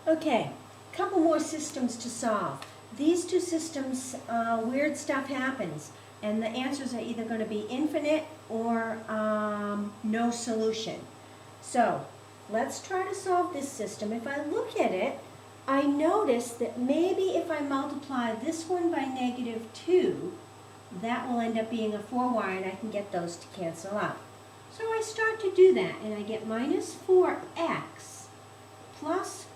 Okay, a couple more systems to solve. These two systems, weird stuff happens, and the answers are either going to be infinite or no solution. So, let's try to solve this system. If I look at it, I notice that maybe if I multiply this one by -2, that will end up being a 4y, and I can get those to cancel out. So I start to do that, and I get minus 4x plus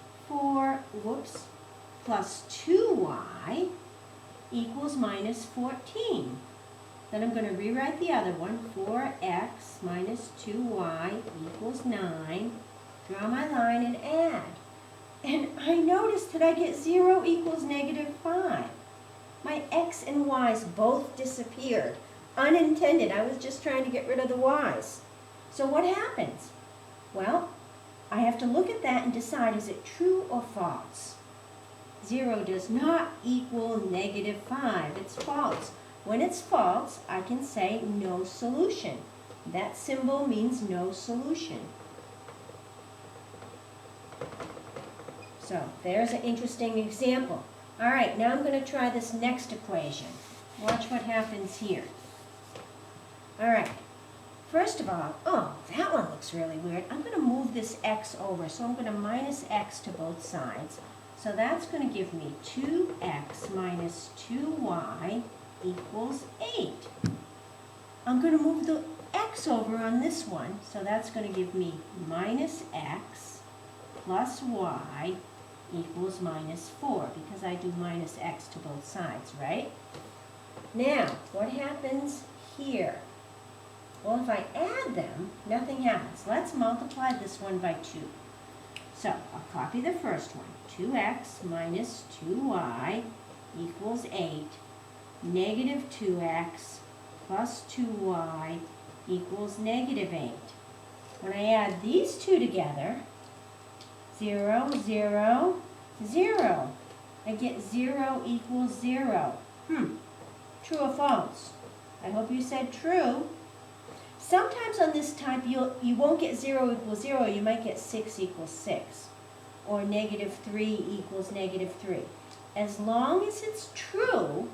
2y equals minus 14. Then I'm going to rewrite the other one, 4x minus 2y equals 9. Draw my line and add. And I notice that I get 0 equals -5. My x and y's both disappeared. Unintended. I was just trying to get rid of the y's. So what happens? Well, I have to look at that and decide, is it true or false? 0 does not equal -5. It's false. When it's false, I can say no solution. That symbol means no solution. So there's an interesting example. All right, now I'm going to try this next equation. Watch what happens here. All right. First of all, oh, that one looks really weird. I'm going to move this x over, so I'm going to minus x to both sides. So that's going to give me 2x minus 2y equals 8. I'm going to move the x over on this one, so that's going to give me minus x plus y equals minus 4, because I do minus x to both sides, right? Now, what happens here? Well, if I add them, nothing happens. Let's multiply this one by 2. So, I'll copy the first one. 2x minus 2y equals 8. Negative 2x plus 2y equals -8. When I add these two together, 0, 0, 0. I get 0 equals 0. True or false? I hope you said true. Sometimes on this type, you won't get 0 equals 0. You might get 6 equals 6. Or -3 equals -3. As long as it's true,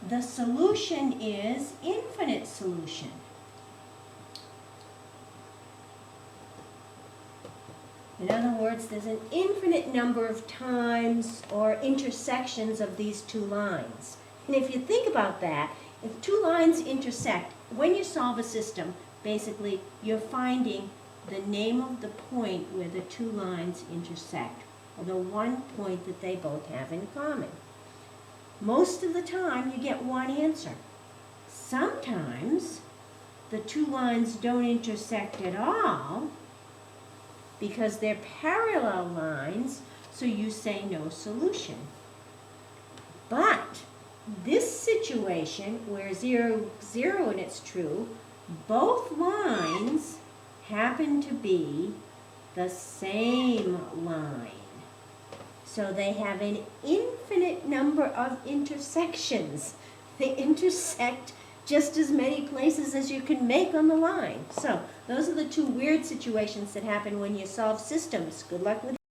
the solution is infinite solution. In other words, there's an infinite number of times or intersections of these two lines. And if you think about that, if two lines intersect, when you solve a system, basically you're finding the name of the point where the two lines intersect, or the one point that they both have in common. Most of the time you get one answer. Sometimes the two lines don't intersect at all because they're parallel lines, so you say no solution. But this situation where 0, 0 and it's true, both lines happen to be the same line. So they have an infinite number of intersections. They intersect just as many places as you can make on the line. So those are the two weird situations that happen when you solve systems. Good luck with